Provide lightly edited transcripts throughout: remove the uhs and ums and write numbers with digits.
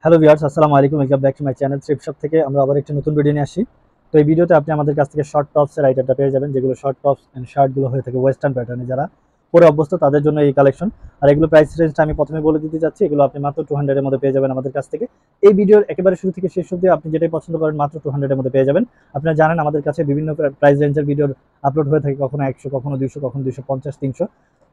Hello viewers, আসসালামু আলাইকুম। Welcome back to my channel thrift shop থেকে আমরা আবার একটি নতুন ভিডিও নিয়ে আসি। তো এই ভিডিওতে আপনি আমাদের কাছ থেকে শর্ট টপসের আইটেমটা পেয়ে যাবেন, যেগুলো শর্ট টপস এন্ড শার্টগুলো হয়ে থাকে ওয়েস্টার্ন প্যাটার্নে। যারা পরে অভ্যস্ত তাদের জন্য এই কালেকশন। আর এগুলো প্রাইস রেঞ্জটা আমি প্রথমে বলে দিতে যাচ্ছি, এগুলো আপনি মাত্র 200 এর মধ্যে পেয়ে যাবেন আমাদের কাছ থেকে। এই ভিডিওর একেবারে শুরু থেকে শেষ অবধি আপনি যেটাই পছন্দ করেন মাত্র 200 এর মধ্যে পেয়ে যাবেন। আপনারা জানেন আমাদের কাছে বিভিন্ন প্রাইস রেঞ্জের ভিডিওর আপলোড হয়ে থাকে, কখনো 100, কখনো 200, কখনো 250, 300।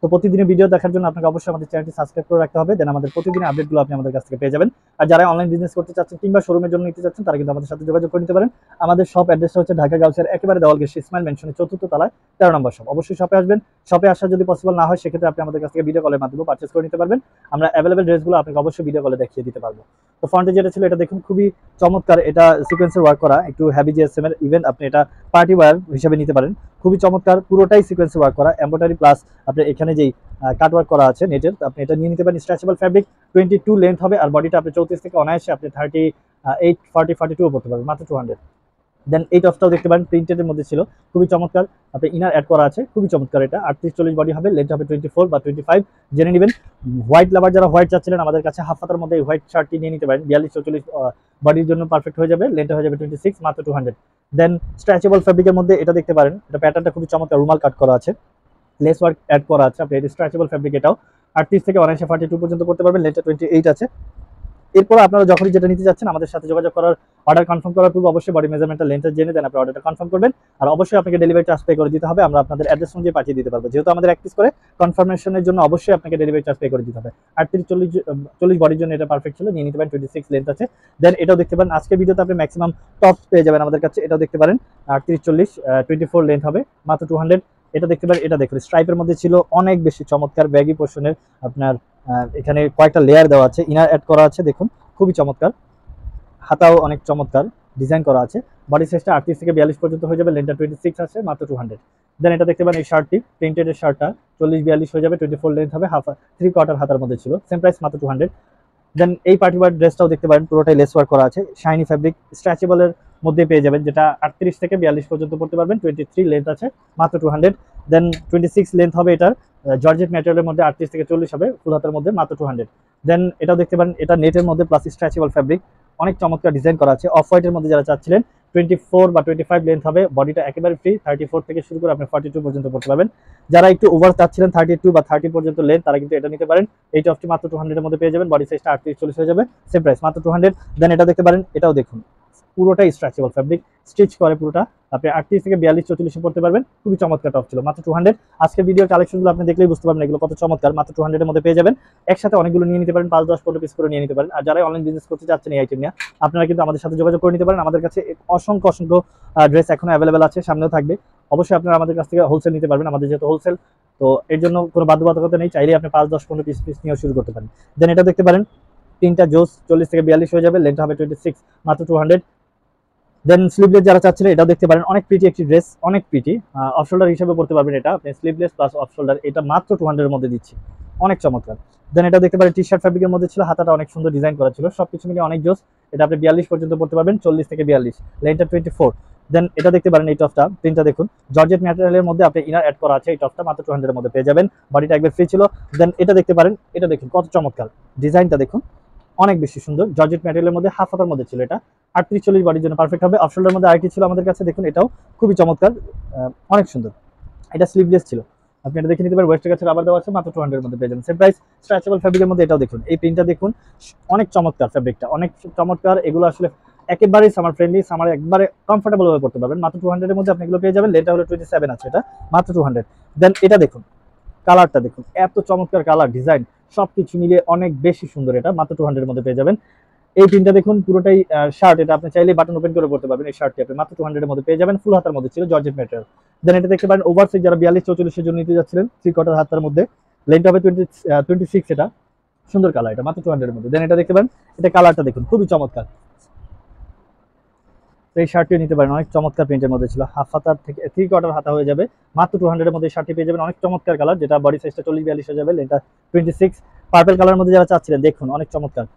তো প্রতিদিনের ভিডিও দেখার জন্য আপনাকে অবশ্যই আমাদের চ্যানেলটি সাবস্ক্রাইব করে রাখতে হবে, দেন আমাদের প্রতিদিনের আপডেটগুলো আপনি আমাদের কাছ থেকে পেয়ে যাবেন। আর যারা অনলাইন বিজনেস করতে চাচ্ছেন কিংবা শোরুমের জন্য নিতে চাচ্ছেন, তারা কিন্তু আমাদের সাথে যোগাযোগ করে নিতে পারেন। আমাদের শপ অ্যাড্রেসটা হচ্ছে ঢাকা গাউসিয়ার একেবারে দেওয়াল গেট ইসমাইল মেনশনের 4th তলায় 13 নম্বর শপ। অবশ্যই শপে আসবেন। শপে আসা যদি পসিবল না হয়, সেক্ষেত্রে আপনি আমাদের কাছ থেকে ভিডিও কলের মাধ্যমে পারচেজ করে নিতে পারবেন। আমরা অ্যাভেলেবল ড্রেসগুলো আপনাকে অবশ্যই ভিডিও কলে দেখিয়ে দিতে পারবো। তো ফ্রন্টে যেটা ছিল এটা দেখুন, খুবই চমৎকার। এটা সিকোয়েন্সের ওয়ার্ক করা, একটু হ্যাভি জিএসএম এর। ইভেন আপনি এটা পার্টি ওয়্যার হিসেবে নিতে পারেন। খুবই চমৎকার, পুরোটাই সিকোয়েন্সের ওয়ার্ক করা, এমব্রয়ডারি প্লাস আপনার এখানে যেই কাট ওয়ার্ক করা আছে নেটের, আপনি এটা নিয়ে নিতে পারেন। স্ট্রেচেবল ফ্যাব্রিক, 22 লেন্থ হবে, আর বডিটা আপনি 34 থেকে অনায়াসে আপনি 38, 40, 42 পড়তে পারবেন মাত্র 200। দেন এই টপসটাও দেখতে পারেন, প্রিন্টেড এর মধ্যে ছিল, খুবই চমৎকার। আপনি ইনার অ্যাড করা আছে, খুবই চমৎকার। এটা 38-40 বডি হবে, লেন্থ হবে 24 বা 25 জেনে নেবেন। হোয়াইট লাভার যারা হোয়াইট চাচ্ছিলেন, আমাদের কাছে হাফ হাতার মধ্যে হোয়াইট শার্টটি নিয়ে নিতে পারেন। 42-44 বডির জন্য পারফেক্ট হয়ে যাবে, লেন্থ হয়ে যাবে 26 মাত্র 200। দেন স্ট্রেচেবল ফ্যাব্রিকের মধ্যে এটা দেখতে পারেন, এটা প্যাটার্নটা খুবই চমৎকার, রুমাল কাট করা আছে, লেস ওয়ার্ক অ্যাড করা আছে। আপনি এটা স্ট্রেচেবল ফ্যাব্রিক, এটাও 38 থেকে অনায়াসে 42 পর্যন্ত করতে পারবেন, লেন্থটা 28 আছে। এরপর আপনারা যখনই যেটা নিতে যাচ্ছেন, আমাদের সাথে যোগাযোগ করার, অর্ডার কনফার্ম করার পূর্বে অবশ্যই বডি মেজারমেন্টটা লেন্থটা জেনে দেন আপনি অর্ডারটা কনফার্ম করবেন। আর অবশ্যই আপনাকে ডেলিভারি চার্জ পে করে দিতে হবে, আমরা আপনাদের অ্যাড্রেস অনুযায়ী পাঠিয়ে দিতে পারবো। যেহেতু আমাদের এক পিস করে কনফার্মেশনের জন্য অবশ্যই আপনাকে ডেলিভারি চার্জ পে করে দিতে হবে। 38-40 বডির জন্য এটা পারফেক্ট ছিল, নিয়ে নিতে পারেন। 26 লেন্থ আছে। দেন এটাও দেখতে পারেন, আজকের ভিডিওতে আপনি ম্যাক্সিমাম টপস পেয়ে যাবেন আমাদের কাছে। এটাও দেখতে পারেন, 38-40, 24 লেন্থ হবে, মাত্র 200। এটা দেখতে পারেন, এটা দেখুন স্ট্রাইপের মধ্যে ছিল, অনেক বেশি চমৎকার ব্যাগি পোর্শনের। আপনার এখানে কয়েকটা লেয়ার দেওয়া আছে, ইনার অ্যাড করা আছে, দেখুন খুবই চমৎকার। হাতাও অনেক চমৎকার ডিজাইন করা আছে। বডি সাইজটা 38 থেকে 42 পর্যন্ত হয়ে যাবে, লেন্থটা 26 আছে, মাত্র 200। দেন এটা দেখতে পারেন, এই শার্টটি প্রিন্টেড এর শার্টটা 40-42 হয়ে যাবে, 24 লেন্থ হবে, হাফ 3/4 হাতার মধ্যে ছিল, সেম প্রাইস মাত্র 200। দেন এই পার্টি ওয়্যার ড্রেসটাও দেখতে পারেন, পুরোটাই লেস ওয়ার্ক করা আছে, শাইনি ফ্যাব্রিক, স্ট্রেচেবল এর মধ্যে পেয়ে যাবেন, যেটা 38 থেকে 42 পর্যন্ত পড়তে পারবেন, 23 লেন্থ আছে, মাত্র 200। দেন 26 লেন্থ হবে, এটার জর্জেট ম্যাটেরিয়ালের মধ্যে 38 থেকে 40 হবে, ফুল হাতের মধ্যে, মাত্র 200। দেন এটাও দেখতে পারেন, এটা নেটের মধ্যে প্লাস স্ট্রেচেবল ফ্যাব্রিক, অনেক চমৎকার ডিজাইন করা আছে। অফ হোয়াইটের মধ্যে যারা চাচ্ছিলেন, 24 বা 25 লেন্থ হবে, বডিটা একেবারে ফ্রি, 34 থেকে শুরু করে আপনি 42 পর্যন্ত পড়তে পারবেন। যারা একটু ওভার চাচ্ছিলেন 32 বা 30 পর্যন্ত লেন্থ, তারা কিন্তু এটা নিতে পারেন। এই টপটি মাত্র 200 এর মধ্যে পেয়ে যাবেন, বডি সাইজটা 38-40 হয়ে যাবে, সেম প্রাইস মাত্র 200। দেন এটা দেখতে পারেন, এটাও দেখুন পুরোটাই স্ট্রেচেবল ফ্যাব্রিক, স্টিচ করে পুরোটা, আপনি 38 থেকে 42-44 পড়তে পারবেন, খুবই চমৎকার টপ ছিল, মাত্র 200। আজকে ভিডিওর কালেকশনগুলো আপনি দেখলেই বুঝতে পারবেন এগুলো কত চমৎকার, মাত্র 200 এর মধ্যে পেয়ে যাবেন। একসাথে অনেকগুলো নিয়ে নিতে পারেন, 5-10-15 পিস করে নিয়ে নিতে পারেন। আর যারা অনলাইন বিজনেস করতে যাচ্ছেন এই আইটেম নিয়ে, আপনারা কিন্তু আমাদের সাথে যোগাযোগ করে নিতে পারেন। আমাদের কাছে অসংখ্য অসংখ্য ড্রেস এখনো অ্যাভেলেবেল আছে, সামনেও থাকবে। অবশ্যই আপনারা আমাদের কাছ থেকে হোলসেল নিতে পারবেন, আমাদের যেহেতু হোলসেল, তো এর জন্য কোনো বাধ্যবাধকতা নেই, চাইলে আপনি 5-10-15 পিস পিস নিয়েও শুরু করতে পারেন। দেন এটা দেখতে পারেন, তিনটা জোস 40 থেকে 42 হয়ে যাবে, লেন্থ হবে 26, মাত্র 200। দেন স্লিভলেস যারা চাচ্ছিলেন, এটাও দেখতে পারেন, অনেক প্রিটি একটি ড্রেস, অনেক প্রিটি। অফ শোল্ডার হিসেবে পড়তে পারবেন এটা, আপনি স্লিভলেস প্লাস অফ শোল্ডার, এটা মাত্র 200 এর মধ্যে দিচ্ছি, অনেক চমৎকার। দেন এটা দেখতে পারেন, টি শার্ট ফ্যাব্রিকের মধ্যে ছিল, হাতাটা অনেক সুন্দর ডিজাইন করা ছিল, সবকিছু মিলিয়ে অনেক জোস। এটা আপনি 42 পর্যন্ত পড়তে পারবেন, 40 থেকে 42, লেন্থটা 24। দেন এটা দেখতে পারেন, এই টপটা প্রিন্টটা দেখুন, জর্জেট ম্যাটেরিয়ালের মধ্যে আপনি ইনার অ্যাড করা আছে, এই টপটা মাত্র 200 এর মধ্যে পেয়ে যাবেন, বডিটা একবার ফ্রি ছিল। দেন এটা দেখতে পারেন, এটা দেখুন কত চমৎকার ডিজাইনটা, দেখুন অনেক বেশি সুন্দর, জর্জেট ম্যাটেরিয়ালের মধ্যে হাফ হাতার মধ্যে ছিল, এটা 38-40 বডির জন্য পারফেক্ট হবে। অফ শোল্ডারের মধ্যে আরেকটি ছিল আমাদের কাছে, দেখুন এটাও খুবই চমৎকার, অনেক সুন্দর। এটা স্লিভলেস ছিল, আপনি এটা দেখে নিতে পারেন, ওয়েস্টের কাছে রাবার দেওয়া আছে, মাত্র 200 এর মধ্যে পেয়ে যাবেন, সেম প্রাইস। স্ট্রেচেবল ফ্যাব্রিকের মধ্যে এটাও দেখুন, এই প্রিন্টটা দেখুন, অনেক চমৎকার, ফ্যাব্রিকটা অনেক চমৎকার। এগুলো আসলে একেবারেই সামার ফ্রেন্ডলি, সামার একবারে কমফোর্টেবল ভাবে পড়তে পারবেন, মাত্র 200 এর মধ্যে আপনি এগুলো পেয়ে যাবেন। লেটা হলো 27 আছে, এটা মাত্র 200। দেন এটা দেখুন, কালারটা দেখুন, এত চমৎকার কালার, ডিজাইন সবকিছু মিলিয়ে অনেক বেশি সুন্দর, এটা মাত্র 200 এর মধ্যে পেয়ে যাবেন। এই প্রিন্টটা দেখুন, পুরোটাই শার্ট, এটা আপনি চাইলে বাটন ওপেন করে পড়তে পারবেন। এই শার্টটি আপনি মাত্র 200 এর মধ্যে পেয়ে যাবেন, ফুল হাতার মধ্যে ছিল, জর্জেট ম্যাটেরিয়াল। দেন এটা দেখতে পারেন, ওভার সাইজ যারা 42-44 এর জন্য নিতে যাচ্ছিলেন, 3/4 হাতার মধ্যে, লেন্থ হবে 26, এটা সুন্দর কালার, এটা মাত্র 200 এর মধ্যে। দেন এটা দেখতে পারেন, এটা কালারটা দেখুন খুবই চমৎকার, তো এই শার্টটিও নিতে পারেন, অনেক চমৎকার প্রিন্টের মধ্যে ছিল, হাফ হাতার থেকে 3/4 হাতা হয়ে যাবে, মাত্র 200 এর মধ্যে এই শার্টটি পেয়ে যাবেন, অনেক চমৎকার কালার, যেটা বডি সাইজটা 40-42 হয়ে যাবে, লেন্থটা 26। পার্পল কালারের মধ্যে যারা চাচ্ছিলেন, দেখুন অনেক চমৎকার,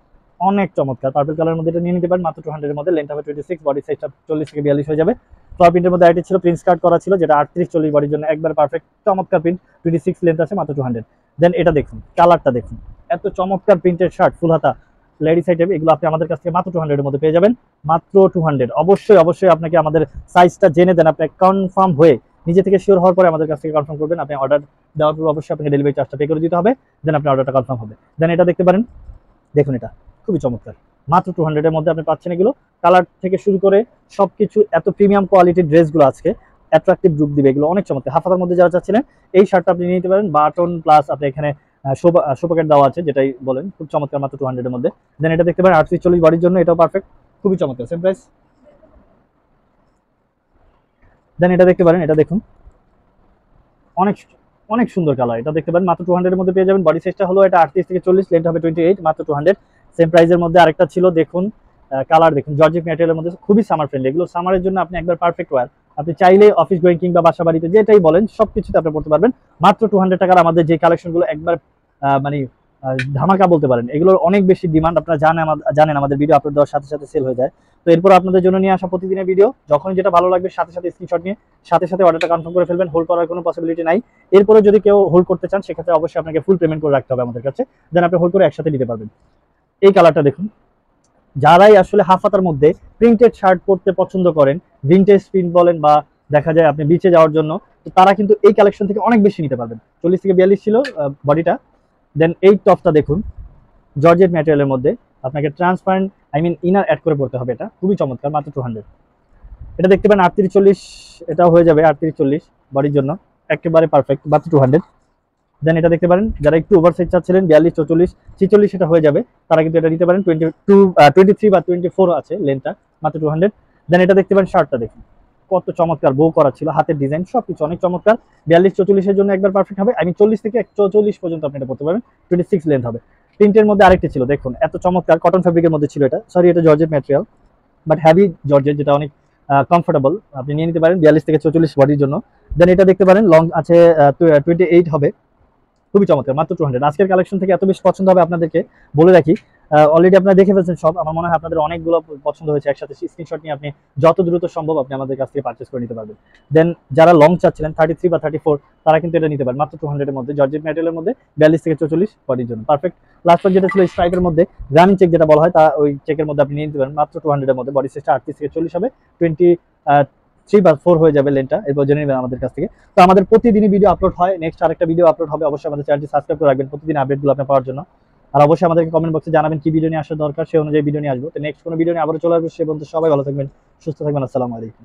অনেক চমৎকার পার্পল কালারের মধ্যে এটা নিয়ে নিতে পারেন, মাত্র 200 এর মধ্যে, লেন্থ হবে 26, বডি সাইজটা 40 থেকে 42 হয়ে যাবে। ফ্লোর প্রিন্টের মধ্যে আইটি ছিল, প্রিন্ট কাট করা ছিল, যেটা 38-40 বডির জন্য একবার পারফেক্ট, চমৎকার প্রিন্ট, 26 লেন্থ আছে, মাত্র 200। দেন এটা দেখুন, কালারটা দেখুন, এত চমৎকার প্রিন্টের শার্ট, ফুল হাতা, লেডিস আইটেম, এগুলো আপনি আমাদের কাছ থেকে মাত্র 200 এর মধ্যে পেয়ে যাবেন, মাত্র 200। অবশ্যই অবশ্যই আপনাকে আমাদের সাইজটা জেনে দেন, আপনি কনফার্ম হয়ে নিজে থেকে শিওর হওয়ার পরে আমাদের কাছ থেকে কনফার্ম করবেন। আপনি অর্ডার দেওয়ার পর অবশ্যই আপনাকে ডেলিভারি চার্জটা পে করে দিতে হবে, দেন আপনার অর্ডারটা কনফার্ম হবে। দেন এটা দেখতে পারেন, দেখুন এটা খুবই চমৎকার, মাত্র 200 এর মধ্যে আপনি পাচ্ছেন এগুলো। কালার থেকে শুরু করে সবকিছু এত প্রিমিয়াম কোয়ালিটির ড্রেসগুলো আজকে অ্যাট্রাকটিভ লুক দিবে, এগুলো অনেক চমৎকার। হাফ হাতার মধ্যে যারা চাচ্ছিলেন এই শার্টটা আপনি নিয়ে নিতে পারেন, বাটন প্লাস আপনি এখানে শোপকেট দেওয়া আছে, যেটাই বলেন, খুব চমৎকার, মাত্র 200 এর মধ্যে। দেন এটা দেখতে পারেন 38-40 বডির জন্য, এটাও পারফেক্ট, খুবই চমৎকার, সেম প্রাইস। দেন এটা দেখতে পারেন, এটা দেখুন অনেক অনেক সুন্দর কালার, এটা দেখতে পারেন মাত্র 200 এর মধ্যে পেয়ে যাবেন। বডি সাইজটা হলো এটা 38-40, লেন্থ হবে 28, মাত্র 200। সেম প্রাইসের মধ্যে আরেকটা ছিল, দেখুন কালার দেখুন, জর্জেট ম্যাটেরিয়ালের মধ্যে, খুবই সামার ফ্রেন্ডলি, এগুলো সামারের জন্য আপনি একবার পারফেক্ট ওয়্যার। আপনি চাইলে অফিস গোয়িং কিংবা বাসা বাড়িতে যেটাই বলেন সবকিছুতে আপনি পড়তে পারবেন। মাত্র 200 টাকার আমাদের যে কালেকশনগুলো একবার মানে ধামাকা বলতে পারেন, এগুলোর অনেক বেশি ডিমান্ড, আপনারা জানেন আমাদের ভিডিও আপলোড দেওয়ার সাথে সাথে সেল হয়ে যায়। তো এরপর আপনাদের জন্য নিয়ে আসা প্রতিদিনের ভিডিও, যখন যেটা ভালো লাগবে সাথে সাথে স্ক্রিনশট নিয়ে সাথে সাথে অর্ডারটা কনফার্ম করে ফেলবেন, হোল্ড করার কোনো পসিবিলিটি নাই। এরপরে যদি কেউ হোল্ড করতে চান সেক্ষেত্রে অবশ্যই আপনাকে ফুল পেমেন্ট করে রাখতে হবে আমাদের কাছে, দেন আপনি হোল্ড করে একসাথে নিতে পারবেন। এই কালারটা দেখুন, যারাই আসলে হাফ হাতার মধ্যে প্রিন্টেড শার্ট পরতে পছন্দ করেন, ভিনটেজ প্রিন্ট বলেন বা দেখা যায় আপনি বিচে যাওয়ার জন্য, তো তারা কিন্তু এই কালেকশন থেকে অনেক বেশি নিতে পারবেন। 40-42 ছিল বডিটা। দেন এই টপটা দেখুন, জর্জেট ম্যাটেরিয়ালের মধ্যে, আপনাকে ট্রান্সপারেন্ট ইনার অ্যাড করে পড়তে হবে, এটা খুবই চমৎকার, মাত্র 200। এটা দেখতে পারেন 38-40, এটাও হয়ে যাবে 38-40 বডির জন্য, একেবারে পারফেক্ট, মাত্র 200। দেন এটা দেখতে পারেন, যারা একটু ওভার সাইজ চাচ্ছিলেন 42-44-46 এটা হয়ে যাবে, তারা কিন্তু এটা নিতে পারেন। 23 বা 24 আছে লেন্থটা, মাত্র 200। দেন এটা দেখতে পারেন, শার্টটা দেখুন কত চমৎকার, বো করা ছিল, হাতের ডিজাইন সবকিছু অনেক চমৎকার। 42-44 জন্য একবার পারফেক্ট হবে, 40 থেকে 44 পর্যন্ত আপনি এটা পড়তে পারবেন, 26 লেন্থ হবে। প্রিন্টের মধ্যে আরেকটি ছিল, দেখুন এত চমৎকার, কটন ফ্যাব্রিকের মধ্যে ছিল এটা, সরি এটা georgette material but heavy georgette, যেটা অনেক কমফোর্টেবল, আপনি নিয়ে নিতে পারেন 42-44 বডির জন্য। দেন এটা দেখতে পারেন, লং আছে 28 হবে, খুবই চমৎকার, মাত্র 200। আজকের কালেকশন থেকে এত বেশি পছন্দ হবে আপনাদেরকে বলে রাখি, অলরেডি আপনারা দেখে ফেলছেন সব, আমার মনে হয় আপনাদের অনেকগুলো পছন্দ হয়েছে, একসাথে স্ক্রিনশট নিয়ে আপনি যত দ্রুত সম্ভব আপনি আমাদের কাছ থেকে পারচেস করে নিতে পারবেন। দেন যারা লং চাচ্ছিলেন 33 বা 34, তারা কিন্তু এটা নিতে পারেন মাত্র 200 এর মধ্যে, জর্জেট ম্যাটেরিয়ালের মধ্যে, 42-44 বডির জন্য পারফেক্ট। লাস্ট যেটা ছিল স্ট্রাইপের মধ্যে, গ্রামীণ চেক যেটা বলা হয়, তা ওই চেকের মধ্যে আপনি নিয়ে নিতে পারেন মাত্র 200 এর মধ্যে, বডি সাইজটা 38-40 হবে, 23 বা 4 হয়ে যাবে লেনটা, এরপর জেনে নেবেন আমাদের কাছ থেকে। তো আমাদের প্রতিদিনই ভিডিও আপলোড হয়, নেক্সট আরেকটা ভিডিও আপলোড হবে, অবশ্যই আমাদের চ্যানেলটি সাবস্ক্রাইব করে রাখবেন প্রতিদিন আপডেটগুলো আপনি পাওয়ার জন্য। আর অবশ্যই আমাদেরকে কমেন্ট বক্সে জানাবেন কি ভিডিও নিয়ে আসা দরকার, সেই অনুযায়ী ভিডিও নিয়ে আসবো। তো নেক্সট কোনো ভিডিও নিয়ে আবারও চলে আসবো, সে পর্যন্ত সবাই ভালো থাকবেন, সুস্থ থাকবেন, আসসালামু আলাইকুম।